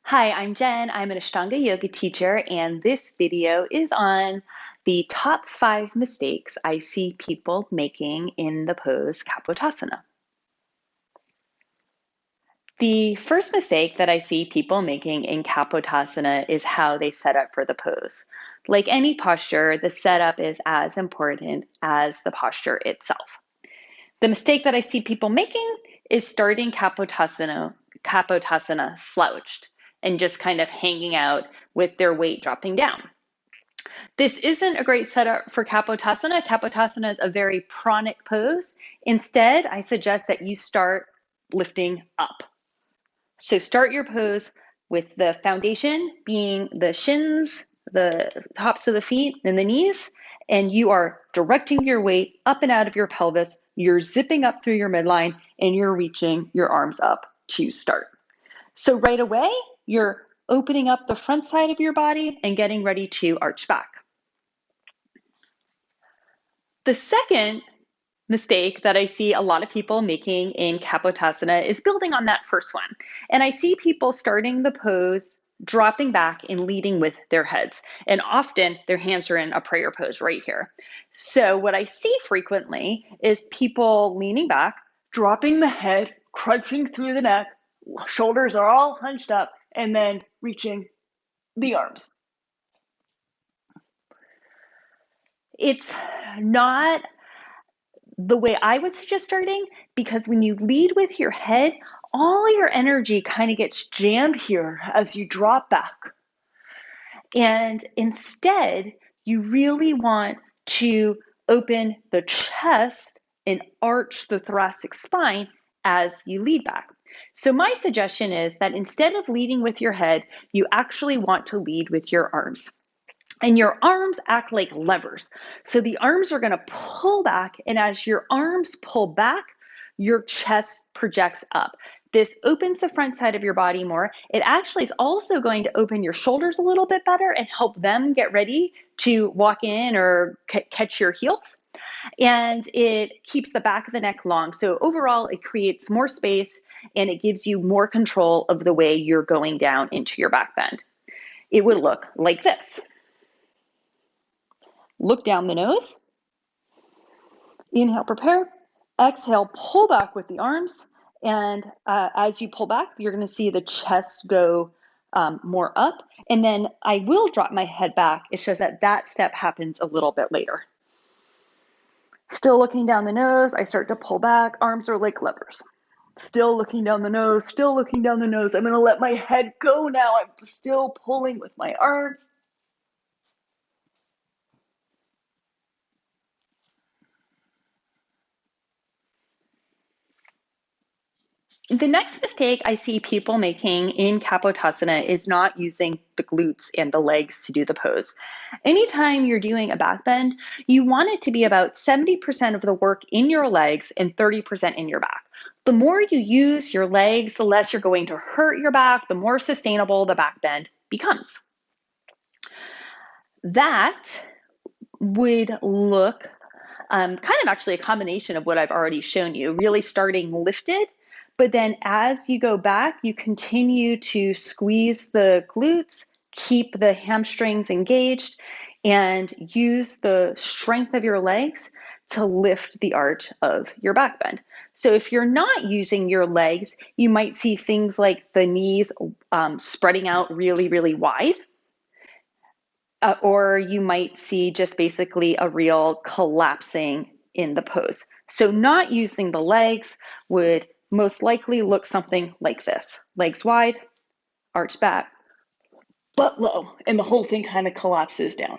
Hi, I'm Jen. I'm an Ashtanga yoga teacher, and this video is on the top 5 mistakes I see people making in the pose Kapotasana. The first mistake that I see people making in Kapotasana is how they set up for the pose. Like any posture, the setup is as important as the posture itself. The mistake that I see people making is starting Kapotasana slouched and just kind of hanging out with their weight dropping down. This isn't a great setup for Kapotasana. Kapotasana is a very pranic pose. Instead, I suggest that you start lifting up. So start your pose with the foundation being the shins, the tops of the feet, and the knees, and you are directing your weight up and out of your pelvis. You're zipping up through your midline, and you're reaching your arms up to start. So right away, you're opening up the front side of your body and getting ready to arch back. The second mistake that I see a lot of people making in Kapotasana is building on that first one. And I see people starting the pose, dropping back and leading with their heads. And often their hands are in a prayer pose right here. So what I see frequently is people leaning back, dropping the head, crunching through the neck, shoulders are all hunched up, and then reaching the arms. It's not the way I would suggest starting, because when you lead with your head, all your energy kind of gets jammed here as you drop back. And instead, you really want to open the chest and arch the thoracic spine as you lead back. So my suggestion is that instead of leading with your head, you actually want to lead with your arms. And your arms act like levers. So the arms are going to pull back, and as your arms pull back, your chest projects up. This opens the front side of your body more. It actually is also going to open your shoulders a little bit better and help them get ready to walk in or catch your heels. And it keeps the back of the neck long. So overall, it creates more space and it gives you more control of the way you're going down into your back bend. It would look like this. Look down the nose. Inhale, prepare. Exhale, pull back with the arms. And as you pull back, you're going to see the chest go more up. And then I will drop my head back. It shows that that step happens a little bit later. Still looking down the nose, I start to pull back. Arms are like levers. Still looking down the nose, still looking down the nose. I'm going to let my head go now. I'm still pulling with my arms. The next mistake I see people making in Kapotasana is not using the glutes and the legs to do the pose. Anytime you're doing a back bend, you want it to be about 70% of the work in your legs and 30% in your back. The more you use your legs, the less you're going to hurt your back, the more sustainable the back bend becomes. That would look kind of actually a combination of what I've already shown you, really starting lifted, but then as you go back, you continue to squeeze the glutes, keep the hamstrings engaged, and use the strength of your legs to lift the arch of your back bend. So if you're not using your legs, you might see things like the knees spreading out really, really wide. Or you might see just basically a real collapsing in the pose. So not using the legs would most likely look something like this. Legs wide, arch back, butt low, and the whole thing kind of collapses down.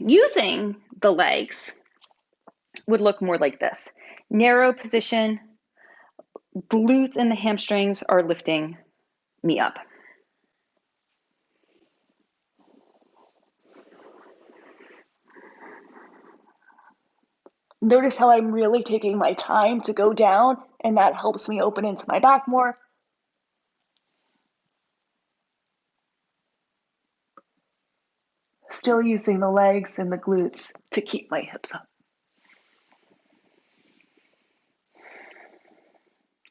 Using the legs would look more like this. Narrow position, glutes and the hamstrings are lifting me up. Notice how I'm really taking my time to go down, and that helps me open into my back more. Still using the legs and the glutes to keep my hips up.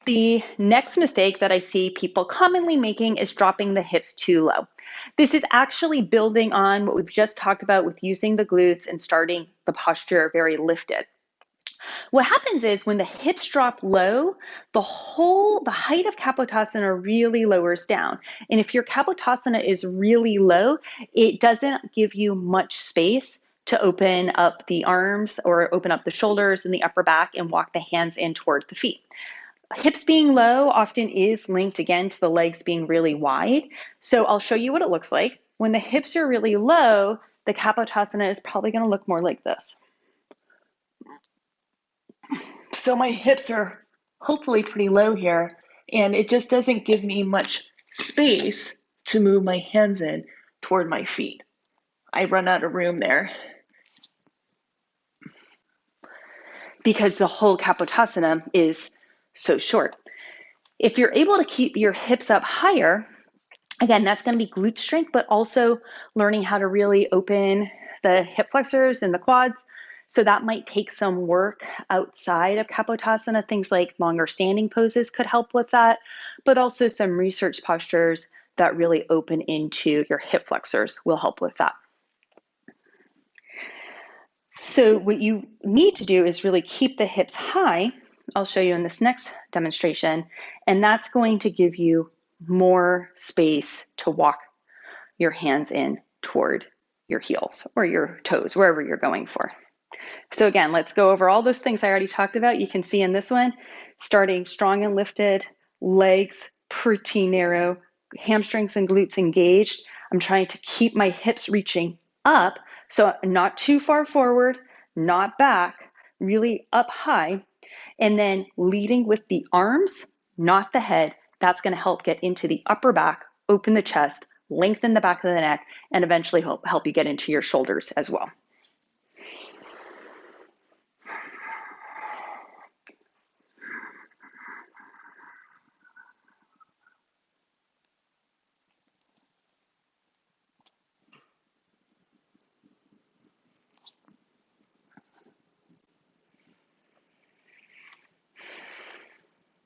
The next mistake that I see people commonly making is dropping the hips too low. This is actually building on what we've just talked about with using the glutes and starting the posture very lifted. What happens is when the hips drop low, the height of Kapotasana really lowers down. And if your Kapotasana is really low, it doesn't give you much space to open up the arms or open up the shoulders and the upper back and walk the hands in towards the feet. Hips being low often is linked again to the legs being really wide. So I'll show you what it looks like. When the hips are really low, the Kapotasana is probably going to look more like this. So my hips are hopefully pretty low here, and it just doesn't give me much space to move my hands in toward my feet. I run out of room there because the whole Kapotasana is so short. If you're able to keep your hips up higher, again, that's going to be glute strength, but also learning how to really open the hip flexors and the quads. So that might take some work outside of Kapotasana. Things like longer standing poses could help with that, but also some research postures that really open into your hip flexors will help with that. So what you need to do is really keep the hips high. I'll show you in this next demonstration, and that's going to give you more space to walk your hands in toward your heels or your toes, wherever you're going for. So again, let's go over all those things I already talked about. You can see in this one, starting strong and lifted, legs pretty narrow, hamstrings and glutes engaged. I'm trying to keep my hips reaching up, so not too far forward, not back, really up high, and then leading with the arms, not the head. That's going to help get into the upper back, open the chest, lengthen the back of the neck, and eventually help you get into your shoulders as well.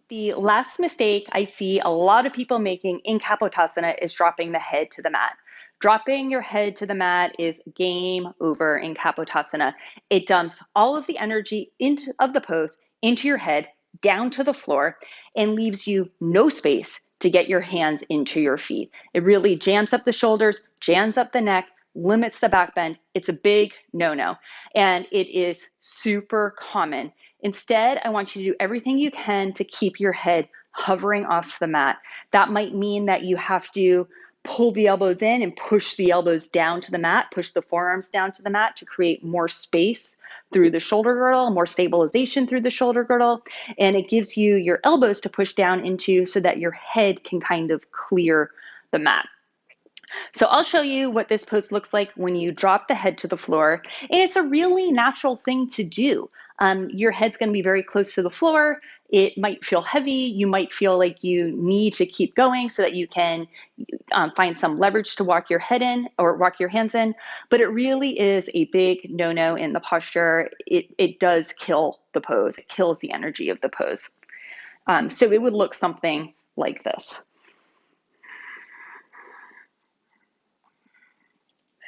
The last mistake I see a lot of people making in Kapotasana is dropping the head to the mat. Dropping your head to the mat is game over in Kapotasana. It dumps all of the energy of the pose into your head, down to the floor, and leaves you no space to get your hands into your feet. It really jams up the shoulders, jams up the neck, limits the back bend. It's a big no-no, and it is super common. Instead, I want you to do everything you can to keep your head hovering off the mat. That might mean that you have to pull the elbows in and push the elbows down to the mat, push the forearms down to the mat to create more space through the shoulder girdle, more stabilization through the shoulder girdle. And it gives you your elbows to push down into so that your head can kind of clear the mat. So I'll show you what this pose looks like when you drop the head to the floor. And it's a really natural thing to do. Your head's going to be very close to the floor. It might feel heavy. You might feel like you need to keep going so that you can find some leverage to walk your head in or walk your hands in. But it really is a big no-no in the posture. It does kill the pose. It kills the energy of the pose. So it would look something like this.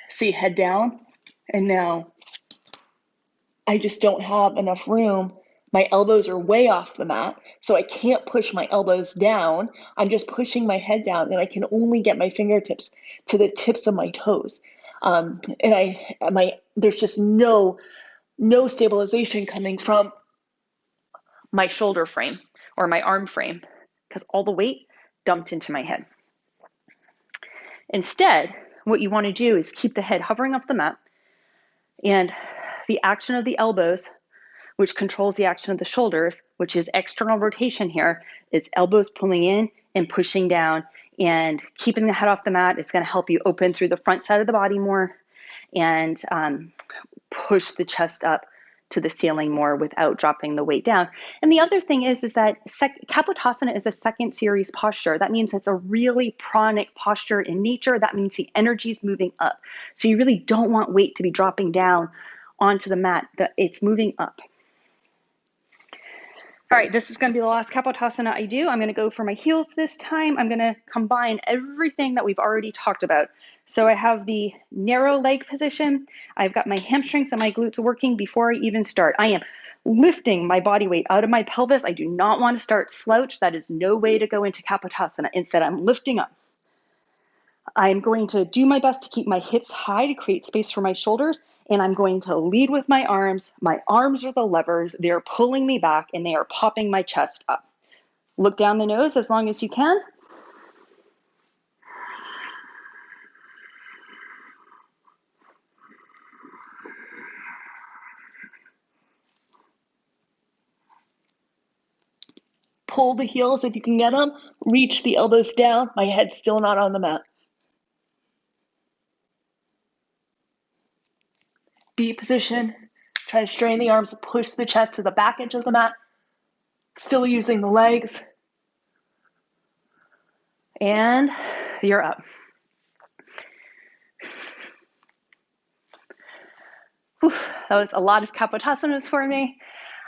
See, head down, and now I just don't have enough room. My elbows are way off the mat, so I can't push my elbows down. I'm just pushing my head down, and I can only get my fingertips to the tips of my toes. There's just no stabilization coming from my shoulder frame or my arm frame because all the weight dumped into my head. Instead, what you want to do is keep the head hovering off the mat, and the action of the elbows, which controls the action of the shoulders, which is external rotation here, is elbows pulling in and pushing down and keeping the head off the mat. It's going to help you open through the front side of the body more and push the chest up to the ceiling more without dropping the weight down. And the other thing is that Kapotasana is a second series posture. That means it's a really pranic posture in nature. That means the energy is moving up. So you really don't want weight to be dropping down onto the mat. It's moving up. All right, this is going to be the last Kapotasana I do. I'm going to go for my heels this time. I'm going to combine everything that we've already talked about. So I have the narrow leg position. I've got my hamstrings and my glutes working before I even start. I am lifting my body weight out of my pelvis. I do not want to start slouch. That is no way to go into Kapotasana. Instead, I'm lifting up. I'm going to do my best to keep my hips high to create space for my shoulders, and I'm going to lead with my arms. My arms are the levers. They're pulling me back, and they are popping my chest up. Look down the nose as long as you can. Pull the heels if you can get them. Reach the elbows down. My head's still not on the mat. B position. Try to strain the arms, push the chest to the back edge of the mat. Still using the legs. And you're up. Whew, that was a lot of Kapotasanas for me.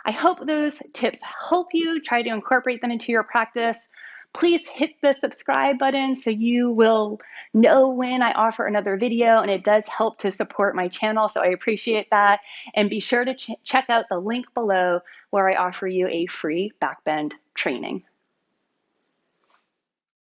I hope those tips help you. Try to incorporate them into your practice. Please hit the subscribe button so you will know when I offer another video, and it does help to support my channel, so I appreciate that. And be sure to check out the link below where I offer you a free back bend training.